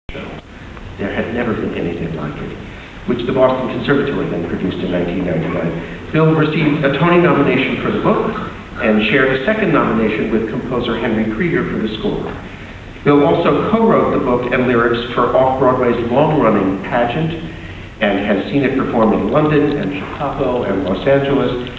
There had never been anything like it, which the Boston Conservatory then produced in 1999. Bill received a Tony nomination for the book and shared a second nomination with composer Henry Krieger for the score. Bill also co-wrote the book and lyrics for Off-Broadway's long-running Pageant and has seen it performed in London and Chicago and Los Angeles,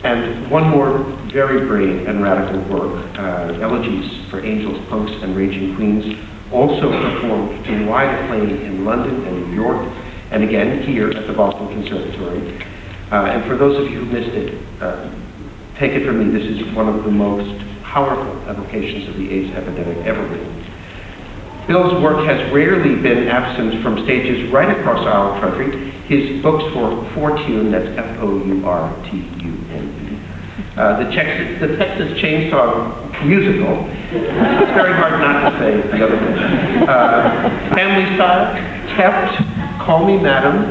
and one more very brave and radical work, Elegies for Angels, Punks, and Raging Queens, also performed to wide acclaim in London and New York, and again here at the Boston Conservatory. And for those of you who missed it, take it from me, this is one of the most powerful evocations of the AIDS epidemic ever written. Bill's work has rarely been absent from stages right across our country. His books for Fortune, that's F-O-U-R-T-U-N-E. The Texas Chainsaw Musical. It's very hard not to say the other thing. Family Style, Kept, Call Me Madam.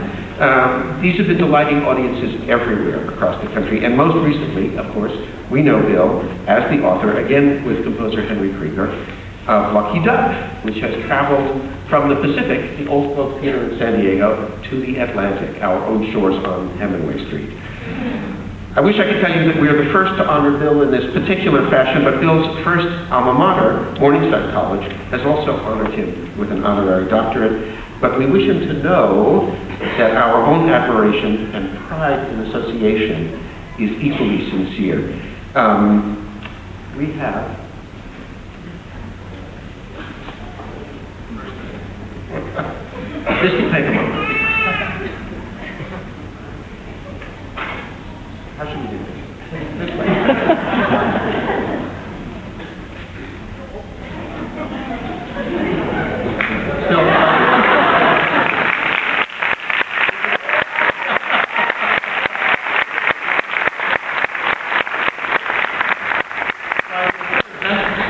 These have been delighting audiences everywhere across the country. And most recently, of course, we know Bill as the author, again with composer Henry Krieger, of Lucky Duck, which has traveled from the Pacific, the Old Folk Theater in San Diego, to the Atlantic, our own shores on Hemingway Street. I wish I could tell you that we are the first to honor Bill in this particular fashion, but Bill's first alma mater, Morningside College, has also honored him with an honorary doctorate. But we wish him to know that our own admiration and pride in association is equally sincere. We have this will take a moment. How should we do this? This way.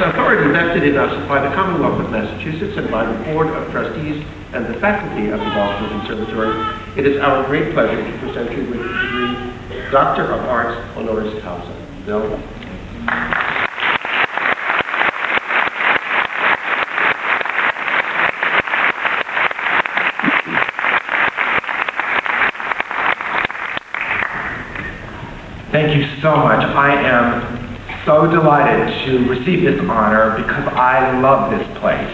Authority vested in us by the Commonwealth of Massachusetts and by the Board of Trustees and the faculty of the Boston Conservatory, it is our great pleasure to present you with the degree Doctor of Arts honoris causa. Bill. Thank you so much. I am so delighted to receive this honor because I love this place.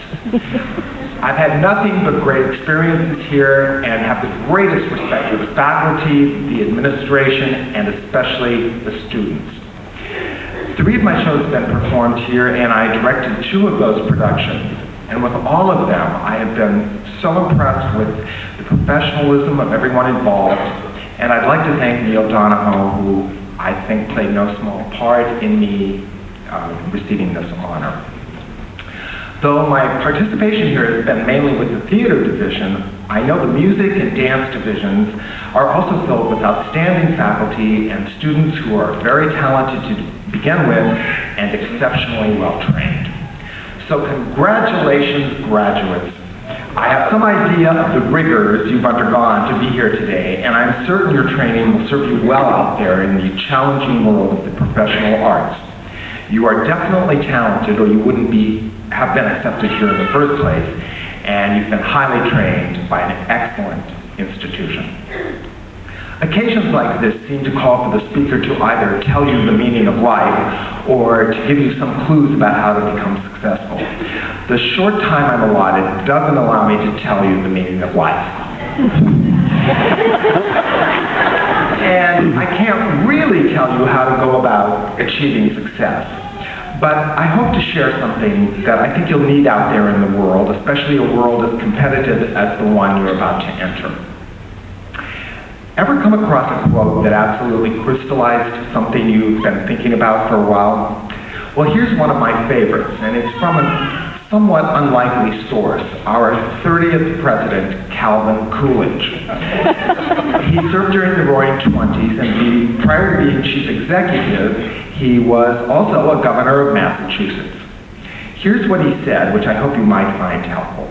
I've had nothing but great experiences here and have the greatest respect for the faculty, the administration, and especially the students. 3 of my shows have been performed here, and I directed 2 of those productions. And with all of them, I have been so impressed with the professionalism of everyone involved. And I'd like to thank Neil Donahoe, who I think played no small part in me receiving this honor. Though my participation here has been mainly with the theater division, I know the music and dance divisions are also filled with outstanding faculty and students who are very talented to begin with and exceptionally well trained. So congratulations, graduates. I have some idea of the rigors you've undergone to be here today, and I'm certain your training will serve you well out there in the challenging world of the professional arts. You are definitely talented, or you wouldn't have been accepted here in the first place, and you've been highly trained by an excellent institution. Occasions like this seem to call for the speaker to either tell you the meaning of life or to give you some clues about how to become successful. The short time I'm allotted doesn't allow me to tell you the meaning of life. And I can't really tell you how to go about achieving success. But I hope to share something that I think you'll need out there in the world, especially a world as competitive as the one you're about to enter. Ever come across a quote that absolutely crystallized something you've been thinking about for a while? Well, here's one of my favorites, and it's from a somewhat unlikely source, our 30th president, Calvin Coolidge. He served during the Roaring '20s, and prior to being chief executive, he was also a governor of Massachusetts. Here's what he said, which I hope you might find helpful.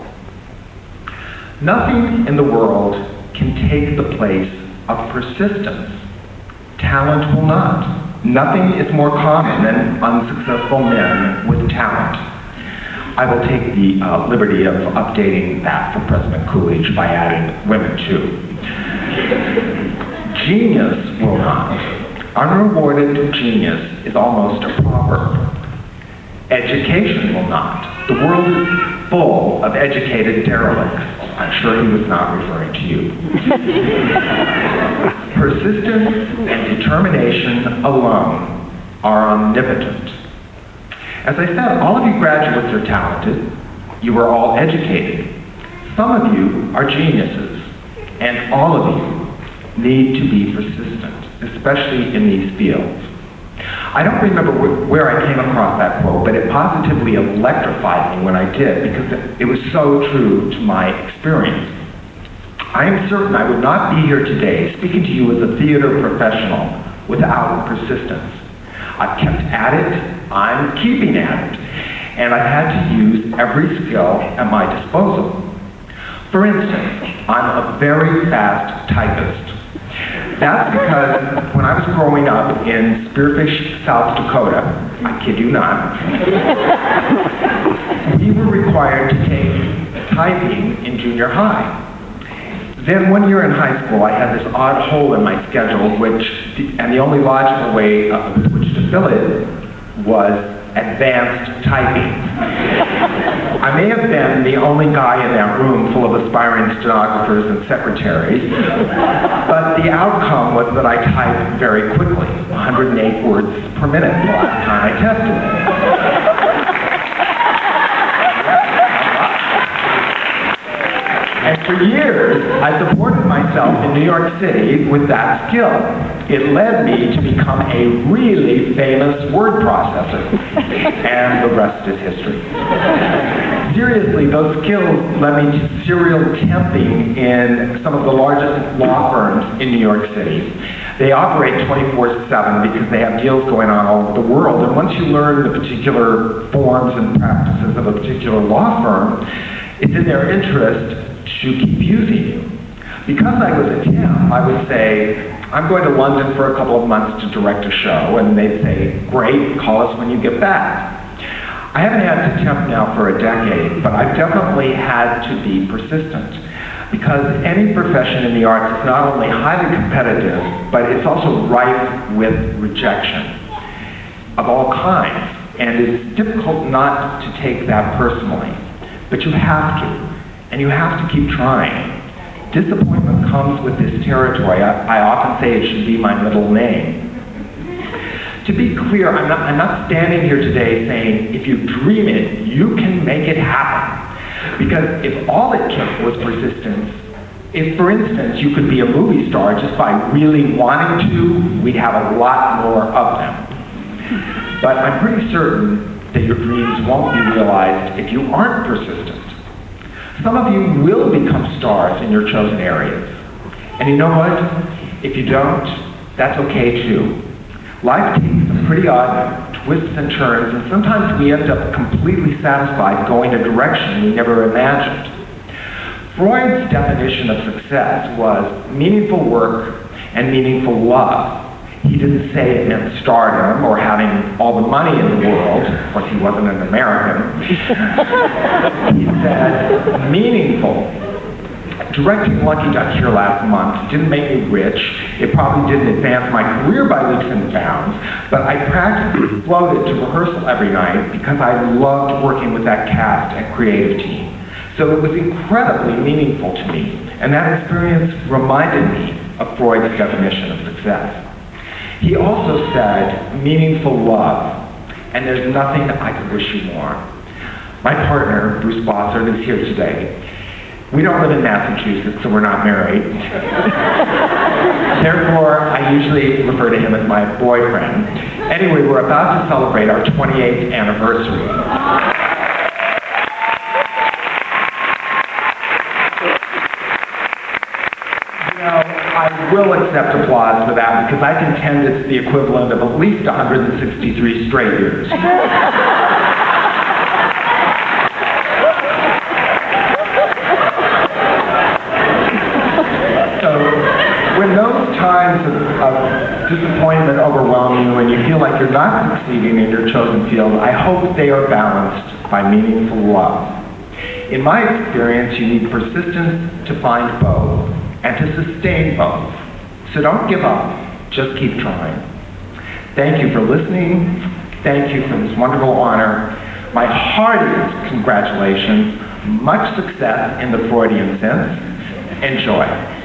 Nothing in the world can take the place of persistence. Talent will not. Nothing is more common than unsuccessful men with talent. I will take the liberty of updating that for President Coolidge by adding women too. Genius will not. Unrewarded genius is almost a proverb. Education will not. The world is full of educated derelicts. I'm sure he was not referring to you. Persistence and determination alone are omnipotent. As I said, all of you graduates are talented. You are all educated. Some of you are geniuses, and all of you need to be persistent, especially in these fields. I don't remember where I came across that quote, but it positively electrified me when I did, because it was so true to my experience. I am certain I would not be here today speaking to you as a theater professional without persistence. I've kept at it, I'm keeping at it, and I've had to use every skill at my disposal. For instance, I'm a very fast typist. That's because when I was growing up in Spearfish, South Dakota, I kid you not, we were required to take typing in junior high. Then 1 year in high school, I had this odd hole in my schedule, and the only logical way with which to fill it was advanced typing. I may have been the only guy in that room full of aspiring stenographers and secretaries, but the outcome was that I typed very quickly, 108 words per minute the last time I tested it. And for years, I supported myself in New York City with that skill. It led me to become a really famous word processor, and the rest is history. Seriously, those skills led me to serial temping in some of the largest law firms in New York City. They operate 24/7 because they have deals going on all over the world, and once you learn the particular forms and practices of a particular law firm, it's in their interest to keep using you. Because I was a temp, I would say, I'm going to London for a couple of months to direct a show, and they'd say, great, call us when you get back. I haven't had to temp now for a decade, but I've definitely had to be persistent, because any profession in the arts is not only highly competitive, but it's also rife with rejection of all kinds, and it's difficult not to take that personally, but you have to. And you have to keep trying. Disappointment comes with this territory. I often say it should be my middle name. To be clear, I'm not standing here today saying, if you dream it, you can make it happen. Because if all it took was persistence, if, for instance, you could be a movie star just by really wanting to, we'd have a lot more of them. But I'm pretty certain that your dreams won't be realized if you aren't persistent. Some of you will become stars in your chosen areas. And you know what? If you don't, that's okay too. Life takes some pretty odd twists and turns, and sometimes we end up completely satisfied going a direction we never imagined. Freud's definition of success was meaningful work and meaningful love. He didn't say it meant stardom or having all the money in the world. Of course, he wasn't an American. He said, meaningful. Directing Lucky Duck here last month didn't make me rich. It probably didn't advance my career by leaps and bounds, but I practically floated to rehearsal every night because I loved working with that cast and creative team. So it was incredibly meaningful to me, and that experience reminded me of Freud's definition of success. He also said, meaningful love, and there's nothing I could wish you more. My partner, Bruce Bossert, is here today. We don't live in Massachusetts, so we're not married. Therefore, I usually refer to him as my boyfriend. Anyway, we're about to celebrate our 28th anniversary. I will accept applause for that because I contend it's the equivalent of at least 163 straight years. So, when those times of disappointment overwhelm you and you feel like you're not succeeding in your chosen field, I hope they are balanced by meaningful love. In my experience, you need persistence to find both and to sustain both. So don't give up, just keep trying. Thank you for listening. Thank you for this wonderful honor. My heartiest congratulations. Much success in the Freudian sense. Enjoy.